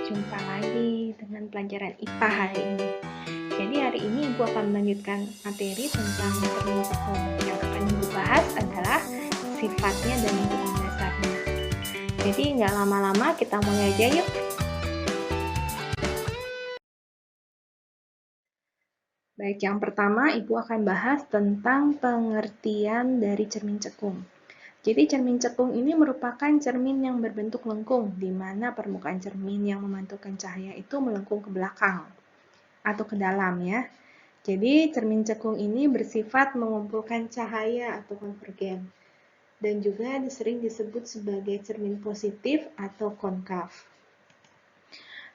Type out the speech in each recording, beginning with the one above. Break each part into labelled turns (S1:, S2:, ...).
S1: Jumpa lagi dengan pelajaran IPA hari ini. Jadi hari ini Ibu akan melanjutkan materi tentang cermin cekung. Yang akan Ibu bahas adalah sifatnya dan lingkungan dasarnya. Jadi nggak lama-lama, kita mulai aja yuk. Baik, yang pertama Ibu akan bahas tentang pengertian dari cermin cekung. Jadi cermin cekung ini merupakan cermin yang berbentuk lengkung, di mana permukaan cermin yang memantulkan cahaya itu melengkung ke belakang atau ke dalam ya. Jadi cermin cekung ini bersifat mengumpulkan cahaya atau konvergen, dan juga sering disebut sebagai cermin positif atau konkav.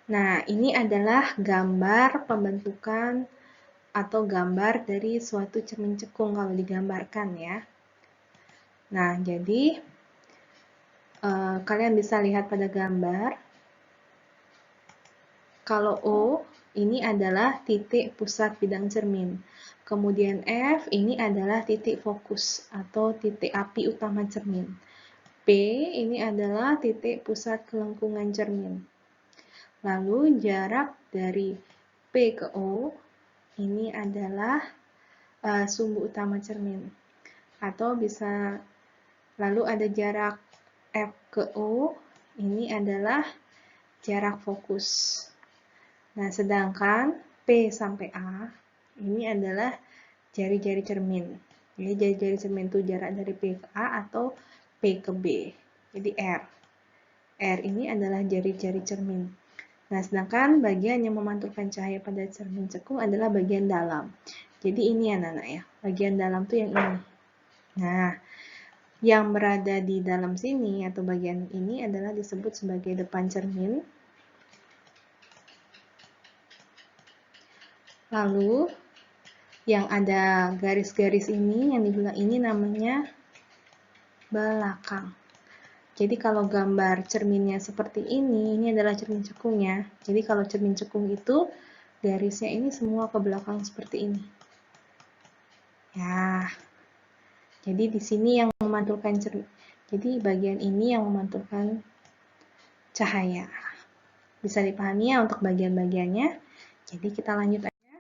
S1: Nah, ini adalah gambar pembentukan atau gambar dari suatu cermin cekung kalau digambarkan ya. Nah, jadi kalian bisa lihat pada gambar, kalau O ini adalah titik pusat bidang cermin. Kemudian F ini adalah titik fokus atau titik api utama cermin. P ini adalah titik pusat kelengkungan cermin. Lalu jarak dari P ke O ini adalah sumbu utama cermin. Atau bisa, lalu ada jarak F ke O, ini adalah jarak fokus. Nah, sedangkan P sampai A, ini adalah jari-jari cermin. Jadi jari-jari cermin itu jarak dari P ke A atau P ke B. Jadi R. R ini adalah jari-jari cermin. Nah, sedangkan bagian yang memantulkan cahaya pada cermin cekung adalah bagian dalam. Jadi ini anak-anak ya, bagian dalam tuh yang ini. Nah, yang berada di dalam sini atau bagian ini adalah disebut sebagai depan cermin. Lalu yang ada garis-garis ini, yang dibilang ini namanya belakang. Jadi kalau gambar cerminnya seperti ini adalah cermin cekung ya. Jadi kalau cermin cekung itu garisnya ini semua ke belakang seperti ini. Ya. Jadi di sini yang memantulkan cermin. Jadi bagian ini yang memantulkan cahaya. Bisa dipahami ya untuk bagian-bagiannya. Jadi kita lanjut aja.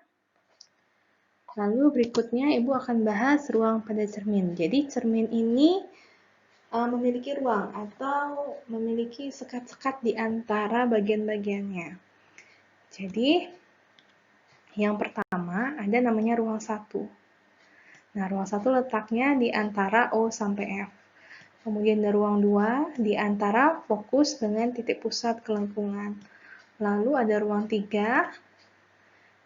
S1: Lalu berikutnya Ibu akan bahas ruang pada cermin. Jadi cermin ini memiliki ruang atau memiliki sekat-sekat di antara bagian-bagiannya. Jadi yang pertama ada namanya ruang 1. Nah, ruang 1 letaknya di antara O sampai F. Kemudian ada ruang 2 di antara fokus dengan titik pusat kelengkungan. Lalu ada ruang 3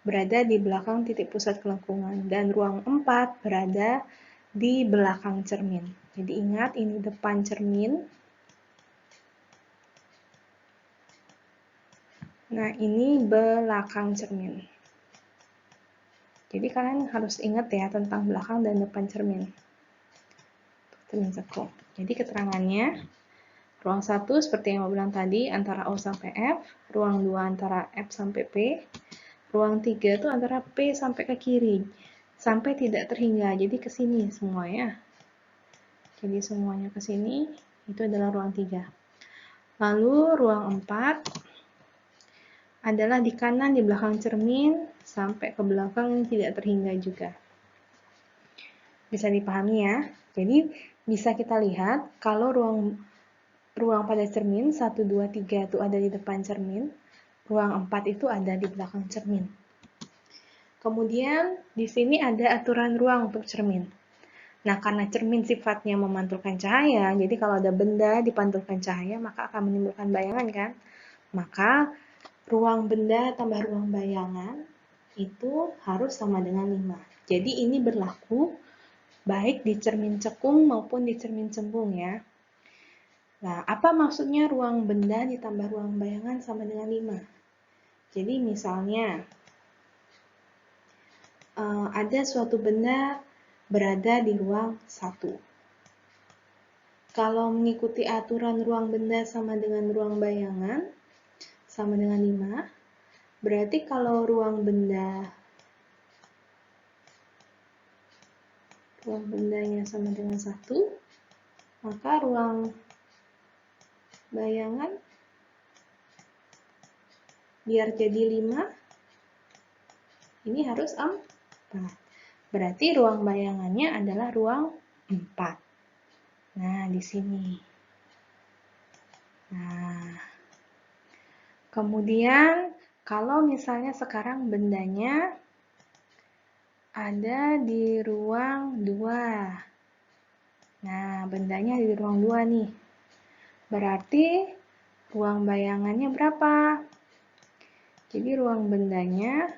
S1: berada di belakang titik pusat kelengkungan. Dan ruang 4 berada di belakang cermin. Jadi ingat, ini depan cermin. Nah, ini belakang cermin. Jadi kalian harus ingat ya tentang belakang dan depan cermin. Cermin cekung. Jadi keterangannya, ruang 1 seperti yang aku bilang tadi antara O sampai F, ruang 2 antara F sampai P, ruang 3 itu antara P sampai ke kiri, sampai tidak terhingga, jadi ke sini semua ya. Jadi semuanya ke sini, itu adalah ruang 3. Lalu ruang 4 adalah di kanan di belakang cermin, sampai ke belakang tidak terhingga juga. Bisa dipahami ya? Jadi bisa kita lihat kalau ruang pada cermin 1, 2, 3 itu ada di depan cermin, ruang 4 itu ada di belakang cermin. Kemudian di sini ada aturan ruang untuk cermin. Nah, karena cermin sifatnya memantulkan cahaya, jadi kalau ada benda dipantulkan cahaya maka akan menimbulkan bayangan kan? Maka ruang benda tambah ruang bayangan itu harus sama dengan 5. Jadi ini berlaku baik di cermin cekung maupun di cermin cembung ya. Nah, apa maksudnya ruang benda ditambah ruang bayangan sama dengan 5? Jadi misalnya ada suatu benda berada di ruang 1. Kalau mengikuti aturan ruang benda sama dengan ruang bayangan, sama dengan 5, berarti kalau ruang bendanya sama dengan 1, maka ruang bayangan biar jadi 5, ini harus 4. Berarti ruang bayangannya adalah ruang 4. Nah, di sini. Nah, kemudian kalau misalnya sekarang bendanya ada di ruang 2. Nah, bendanya di ruang 2 nih. Berarti ruang bayangannya berapa? Jadi ruang bendanya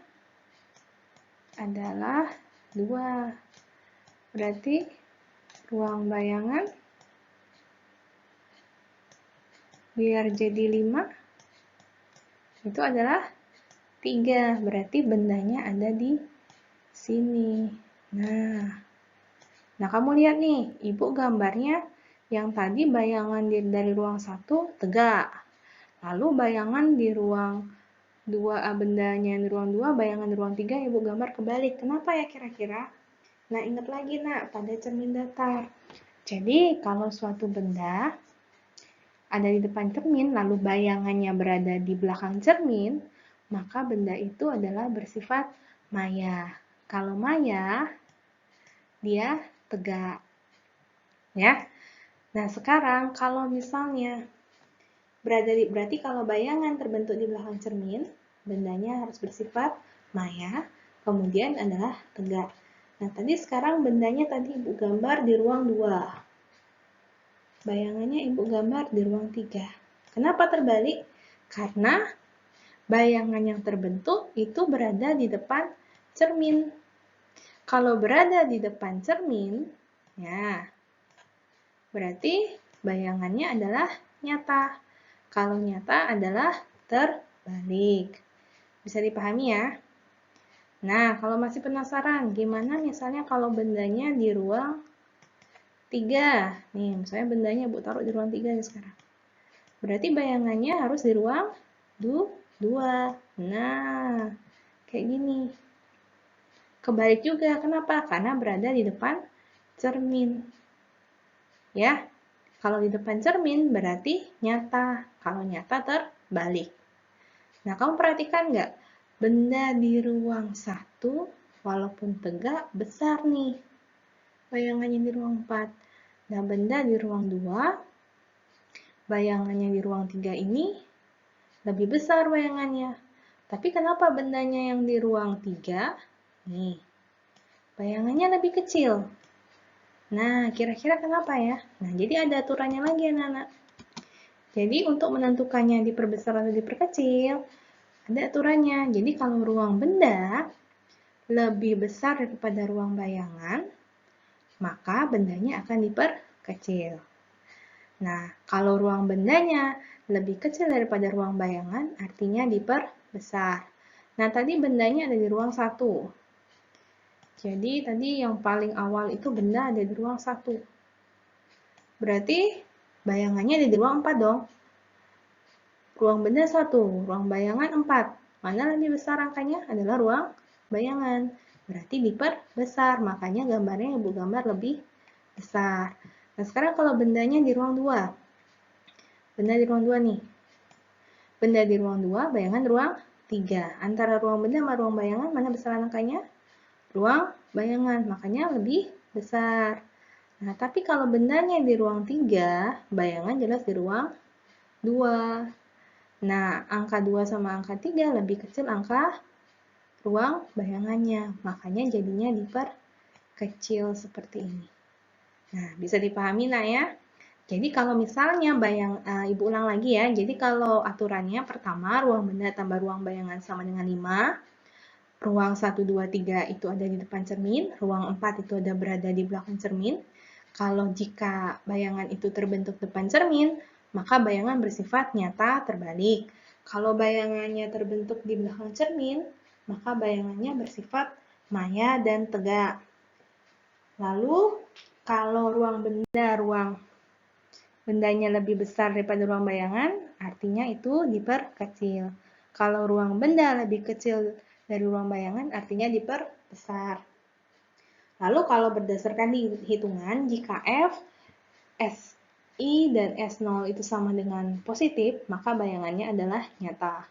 S1: adalah 2. Berarti ruang bayangan biar jadi 5 itu adalah 3. Berarti bendanya ada di sini. Nah, kamu lihat nih, Ibu gambarnya yang tadi bayangan dari ruang 1 tegak. Lalu bayangan di ruang 2, bendanya di ruang 2, bayangan di ruang 3, Ibu gambar kebalik. Kenapa ya kira-kira? Nah, ingat lagi nak, pada cermin datar. Jadi, kalau suatu benda ada di depan cermin, lalu bayangannya berada di belakang cermin, maka benda itu adalah bersifat maya. Kalau maya, dia tegak. Ya. Nah, sekarang kalau misalnya berarti kalau bayangan terbentuk di belakang cermin, bendanya harus bersifat maya, kemudian adalah tegak. Nah, tadi sekarang bendanya tadi Ibu gambar di ruang 2. Bayangannya Ibu gambar di ruang 3. Kenapa terbalik? Karena bayangan yang terbentuk itu berada di depan cermin. Kalau berada di depan cermin, ya, berarti bayangannya adalah nyata. Kalau nyata adalah terbalik. Bisa dipahami ya? Nah, kalau masih penasaran, gimana misalnya kalau bendanya di ruang 3? Nih, misalnya bendanya Bu taruh di ruang 3 nih sekarang. Berarti bayangannya harus di ruang 2. Nah, kayak gini. Kebalik juga, kenapa? Karena berada di depan cermin. Ya, kalau di depan cermin berarti nyata. Kalau nyata terbalik. Nah, kamu perhatikan nggak? Benda di ruang 1, walaupun tegak, besar nih. Bayangannya di ruang 4. Nah, benda di ruang 2, bayangannya di ruang 3 ini lebih besar bayangannya. Tapi kenapa bendanya yang di ruang 3, nih, bayangannya lebih kecil? Nah, kira-kira kenapa ya? Nah, jadi ada aturannya lagi anak-anak. Jadi, untuk menentukannya diperbesar atau diperkecil, ada aturannya. Jadi kalau ruang benda lebih besar daripada ruang bayangan, maka bendanya akan diperkecil. Nah, kalau ruang bendanya lebih kecil daripada ruang bayangan, artinya diperbesar. Nah, tadi bendanya ada di ruang 1. Jadi, tadi yang paling awal itu benda ada di ruang 1. Berarti bayangannya ada di ruang 4 dong. Ruang benda 1, ruang bayangan 4. Mana lebih besar angkanya? Adalah ruang bayangan. Berarti diperbesar, makanya gambarnya Ibu gambar lebih besar. Nah, sekarang kalau bendanya di ruang 2. Benda di ruang 2 nih. Benda di ruang 2, bayangan ruang 3. Antara ruang benda sama ruang bayangan, mana besar angkanya? Ruang bayangan, makanya lebih besar. Nah, tapi kalau bendanya di ruang 3, bayangan jelas di ruang 2. Nah, angka 2 sama angka 3 lebih kecil angka ruang bayangannya. Makanya jadinya diperkecil seperti ini. Nah, bisa dipahami nah ya? Jadi kalau misalnya Ibu ulang lagi ya. Jadi kalau aturannya pertama, ruang benda tambah ruang bayangan sama dengan 5. Ruang 1, 2, 3 itu ada di depan cermin. Ruang 4 itu ada berada di belakang cermin. Kalau jika bayangan itu terbentuk depan cermin, maka bayangan bersifat nyata terbalik. Kalau bayangannya terbentuk di belakang cermin, maka bayangannya bersifat maya dan tegak. Lalu, kalau ruang bendanya lebih besar daripada ruang bayangan, artinya itu diperkecil. Kalau ruang benda lebih kecil dari ruang bayangan, artinya diperbesar. Lalu kalau berdasarkan hitungan, jika F, SI, dan S0 itu sama dengan positif, maka bayangannya adalah nyata.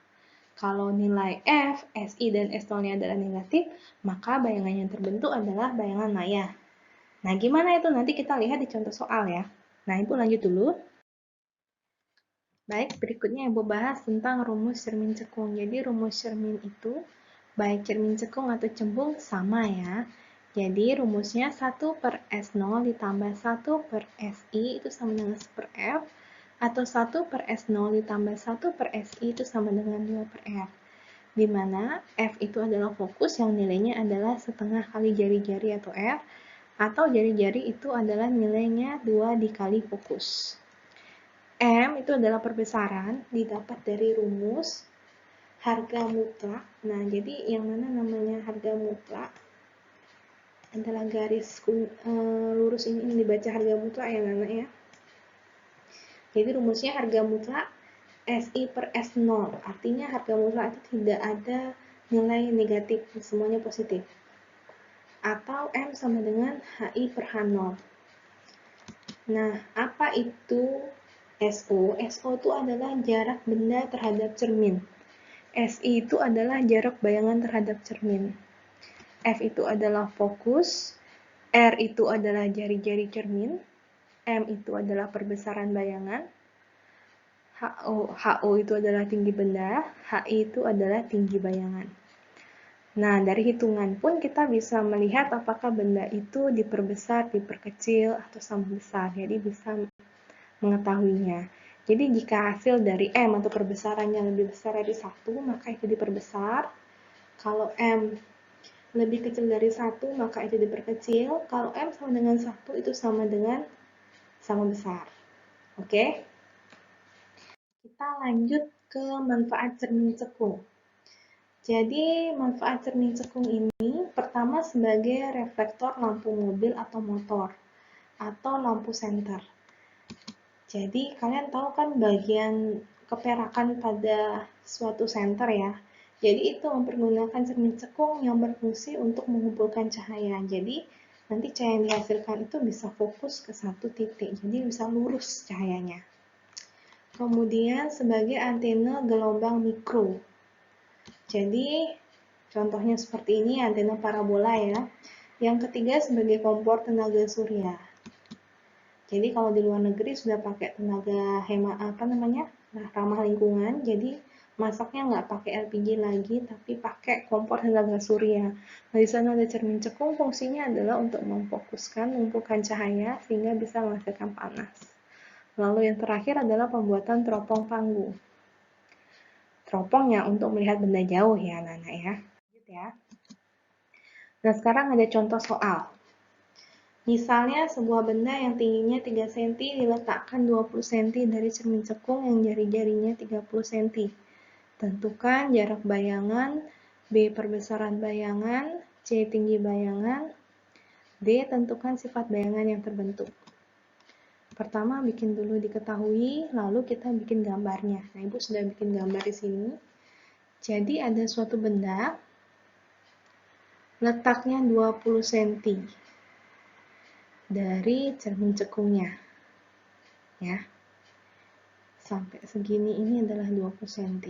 S1: Kalau nilai F, SI, dan S0-nya adalah negatif, maka bayangan yang terbentuk adalah bayangan maya. Nah, gimana itu? Nanti kita lihat di contoh soal ya. Nah, Ibu lanjut dulu. Baik, berikutnya Ibu bahas tentang rumus cermin cekung. Jadi, rumus cermin itu, baik cermin cekung atau cembung, sama ya. Jadi, rumusnya 1 per S0 ditambah 1 per SI itu sama dengan 1 per F, atau 1 per S0 ditambah 1 per SI itu sama dengan 2 per F. Di mana F itu adalah fokus yang nilainya adalah setengah kali jari-jari atau F, atau jari-jari itu adalah nilainya 2 dikali fokus. M itu adalah perbesaran, didapat dari rumus harga mutlak. Nah, jadi yang mana namanya harga mutlak adalah garis lurus ini dibaca harga mutlak ya, Nana ya. Jadi rumusnya harga mutlak SI per S0, artinya harga mutlak itu tidak ada nilai negatif, semuanya positif. Atau M sama dengan HI per H0. Nah, apa itu SO? SO itu adalah jarak benda terhadap cermin. SI itu adalah jarak bayangan terhadap cermin. F itu adalah fokus, R itu adalah jari-jari cermin, M itu adalah perbesaran bayangan, HO itu adalah tinggi benda, HI itu adalah tinggi bayangan. Nah, dari hitungan pun kita bisa melihat apakah benda itu diperbesar, diperkecil, atau sama besar. Jadi bisa mengetahuinya. Jadi jika hasil dari M atau perbesarannya lebih besar dari 1, maka itu diperbesar. Kalau M lebih kecil dari 1, maka itu diperkecil. Kalau M sama dengan 1, itu sama dengan sama besar. Oke? Kita lanjut ke manfaat cermin cekung. Jadi, manfaat cermin cekung ini pertama sebagai reflektor lampu mobil atau motor, atau lampu senter. Jadi, kalian tahu kan bagian keperakan pada suatu senter ya. Jadi, itu mempergunakan cermin cekung yang berfungsi untuk mengumpulkan cahaya. Jadi, nanti cahaya yang dihasilkan itu bisa fokus ke satu titik. Jadi, bisa lurus cahayanya. Kemudian sebagai antena gelombang mikro. Jadi contohnya seperti ini antena parabola ya. Yang ketiga sebagai kompor tenaga surya. Jadi kalau di luar negeri sudah pakai tenaga ramah lingkungan. Jadi masaknya nggak pakai LPG lagi, tapi pakai kompor tenaga surya. Nah, di sana ada cermin cekung, fungsinya adalah untuk memfokuskan, mengumpulkan cahaya sehingga bisa menghasilkan panas. Lalu yang terakhir adalah pembuatan teropong panggung. Teropongnya untuk melihat benda jauh ya, anak-anak ya. Nah, sekarang ada contoh soal. Misalnya sebuah benda yang tingginya 3 cm diletakkan 20 cm dari cermin cekung yang jari-jarinya 30 cm. Tentukan jarak bayangan, B perbesaran bayangan, C tinggi bayangan, D tentukan sifat bayangan yang terbentuk. Pertama bikin dulu diketahui, lalu kita bikin gambarnya. Nah, Ibu sudah bikin gambar di sini. Jadi ada suatu benda letaknya 20 cm dari cermin cekungnya. Ya. Sampai segini ini adalah 20 cm.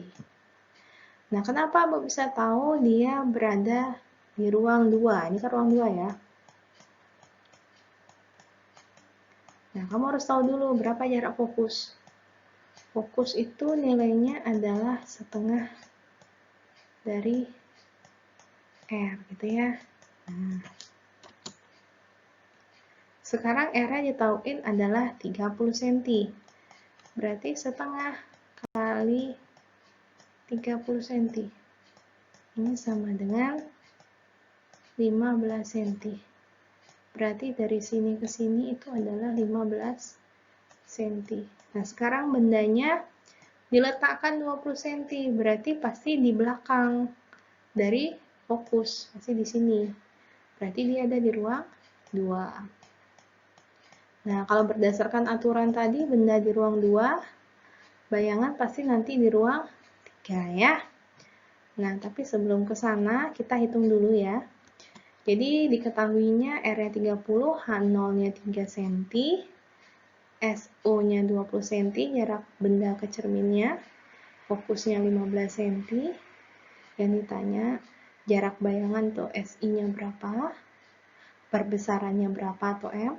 S1: Nah, kenapa Ibu bisa tahu dia berada di ruang 2? Ini kan ruang 2 ya. Nah, kamu harus tahu dulu berapa jarak fokus. Fokus itu nilainya adalah setengah dari R, gitu ya. Nah, sekarang R-nya ditauin adalah 30 cm. Berarti setengah kali 30 cm. Ini sama dengan 15 cm. Berarti dari sini ke sini itu adalah 15 cm. Nah, sekarang bendanya diletakkan 20 cm, berarti pasti di belakang dari fokus, pasti di sini. Berarti dia ada di ruang 2. Nah, kalau berdasarkan aturan tadi, benda di ruang 2, bayangan pasti nanti di ruang 3 ya. Nah, tapi sebelum ke sana, kita hitung dulu ya. Jadi diketahuinya R-nya 30, H0-nya 3 cm, SO-nya 20 cm, jarak benda ke cerminnya. fokusnya 15 cm. Yang ditanya jarak bayangan tuh SI-nya berapa, perbesarannya berapa atau M,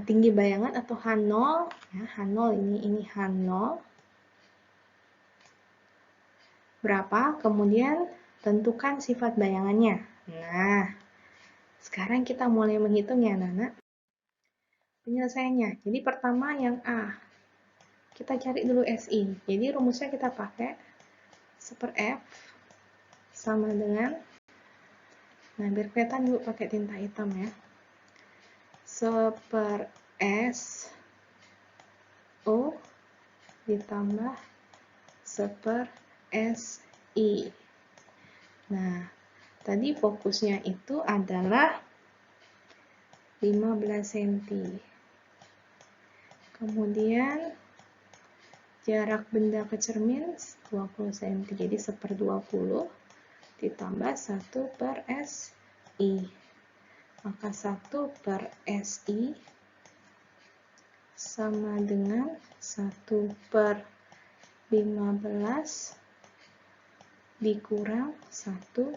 S1: tinggi bayangan atau H0, ya, H0 ini H0 berapa, kemudian tentukan sifat bayangannya. Nah, sekarang kita mulai menghitung ya anak-anak. Penyelesaiannya, jadi pertama yang A, kita cari dulu SI. Jadi rumusnya kita pakai 1/F sama dengan, nah biar kelihatan dulu pakai tinta hitam ya, 1/S O ditambah 1/SI. Nah, tadi fokusnya itu adalah 15 cm. Kemudian jarak benda ke cermin 20 cm. Jadi 1/20 ditambah 1/SI. Maka 1/SI sama dengan 1/15 dikurang 1/20.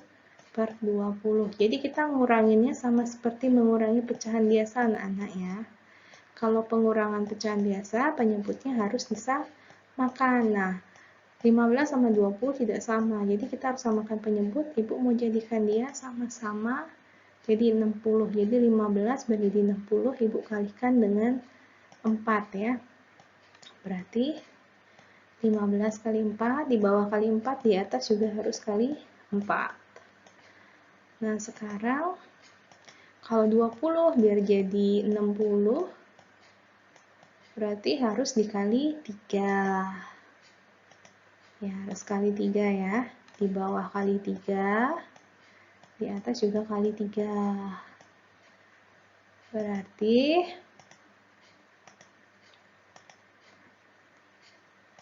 S1: Jadi kita nguranginnya sama seperti mengurangi pecahan biasa anak-anak ya. Kalau pengurangan pecahan biasa, penyebutnya harus disamakan. Nah, 15 sama 20 tidak sama. Jadi kita harus samakan penyebut. Ibu mau jadikan dia sama-sama jadi 60. Jadi 15 bagi 60 Ibu kalikan dengan 4 ya. Berarti 15 kali 4, di bawah kali 4, di atas juga harus kali 4. Nah, sekarang kalau 20 biar jadi 60, berarti harus dikali 3. Ya, harus kali 3 ya. Di bawah kali 3, di atas juga kali 3. Berarti,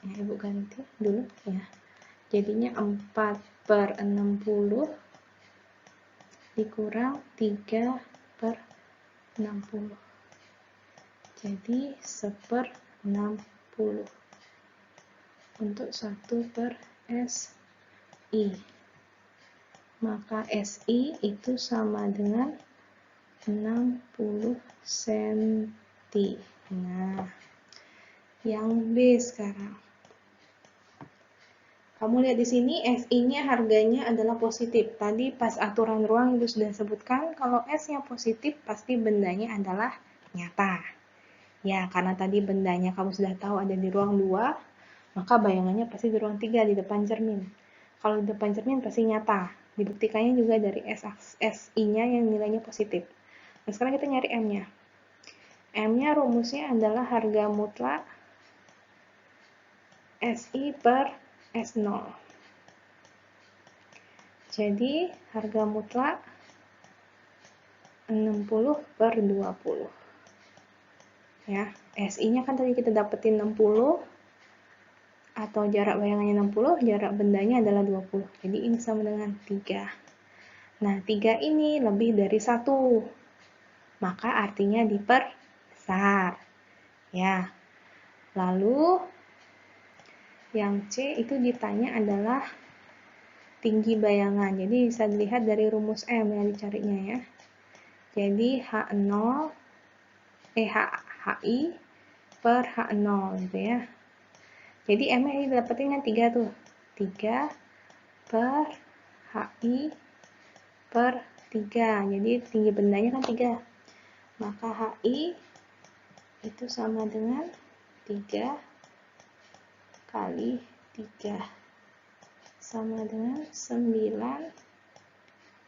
S1: ya Ibu ganti dulu ya. Jadinya 4/60 dikurang 3/60. Jadi 1/60 untuk 1/SI. Maka SI itu sama dengan 60 cm. Nah, yang B sekarang. Kamu lihat di sini SI-nya harganya adalah positif. Tadi pas aturan ruang Ibu sudah sebutkan kalau S-nya positif pasti bendanya adalah nyata. Ya, karena tadi bendanya kamu sudah tahu ada di ruang 2, maka bayangannya pasti di ruang 3 di depan cermin. Kalau di depan cermin pasti nyata. Dibuktikannya juga dari SI-nya yang nilainya positif. Nah, sekarang kita nyari M-nya. M-nya rumusnya adalah harga mutlak SI per S0. Jadi, harga mutlak 60/20. Ya, SI-nya kan tadi kita dapetin 60, atau jarak bayangannya 60, jarak bendanya adalah 20. Jadi, ini sama dengan 3. Nah, 3 ini lebih dari 1. Maka artinya diperbesar. Ya. Lalu, yang C itu ditanya adalah tinggi bayangan. Jadi bisa dilihat dari rumus M yang dicarinya ya. Jadi HI per H0 gitu ya. Jadi M-nya ini dapetin kan 3 tuh. 3 per HI per 3. Jadi tinggi bendanya kan 3. Maka HI itu sama dengan 3 kali 3 sama dengan 9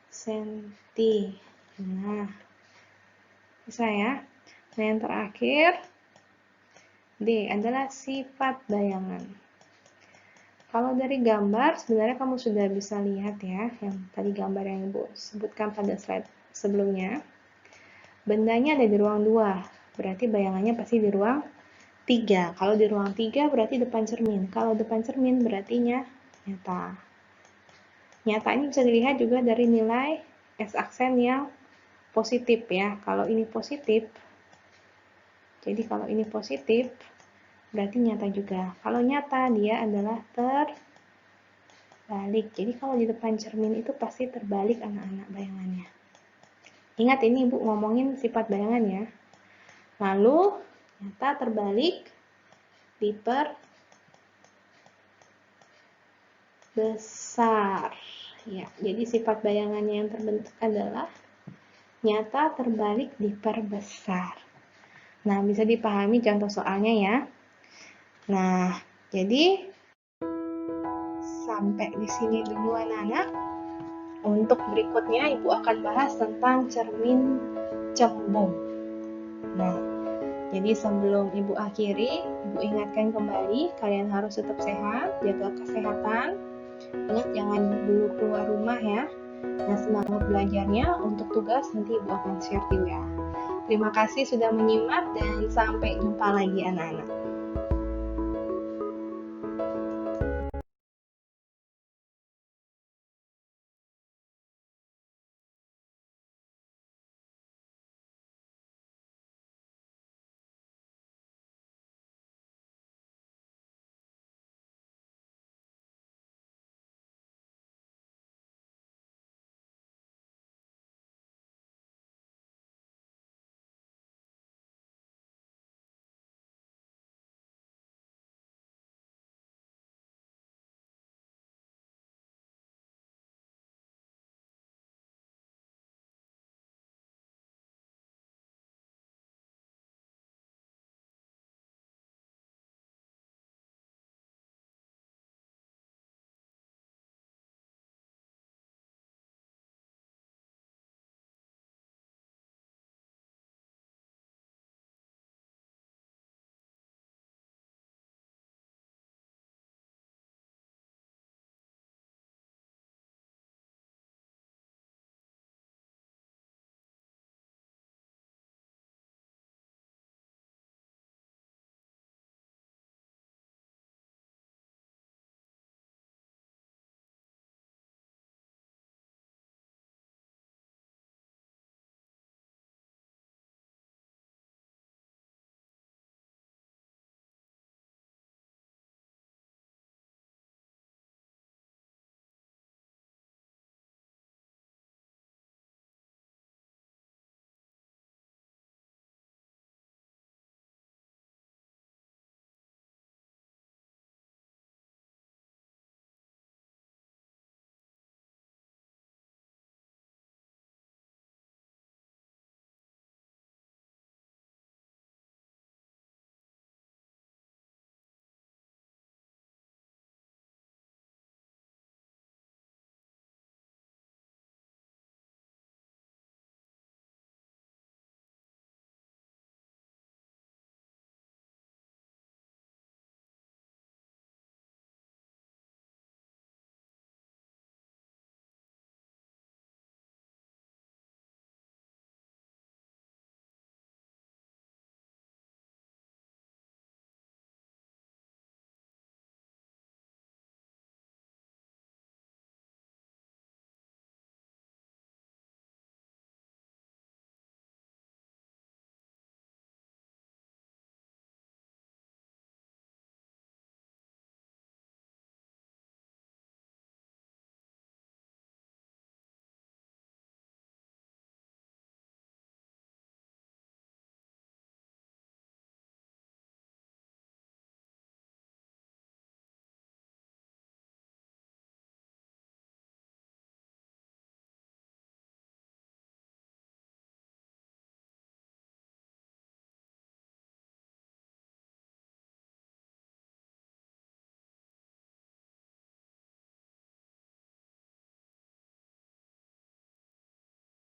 S1: cm. Nah, bisa ya. Nah, yang terakhir D adalah sifat bayangan. Kalau dari gambar, sebenarnya kamu sudah bisa lihat ya, yang tadi gambar yang Ibu sebutkan pada slide sebelumnya. Bendanya ada di ruang 2, berarti bayangannya pasti di ruang 3. Kalau di ruang 3 berarti depan cermin. Kalau depan cermin berarti nyata. Nyata ini bisa dilihat juga dari nilai S aksen yang positif ya. Kalau ini positif, jadi kalau ini positif, berarti nyata juga. Kalau nyata, dia adalah terbalik. Jadi kalau di depan cermin itu pasti terbalik anak-anak bayangannya. Ingat ini Ibu ngomongin sifat bayangan ya. Lalu, nyata terbalik, diperbesar. Ya, jadi sifat bayangannya yang terbentuk adalah nyata terbalik diperbesar. Nah, bisa dipahami contoh soalnya ya. Nah, jadi sampai di sini dulu anak-anak. Untuk berikutnya Ibu akan bahas tentang cermin cembung. Nah, jadi sebelum Ibu akhiri, Ibu ingatkan kembali, kalian harus tetap sehat, jaga kesehatan. Ingat jangan dulu keluar rumah ya. Nah, semangat belajarnya. Untuk tugas nanti Ibu akan share di WA. Terima kasih sudah menyimak dan sampai jumpa lagi anak-anak.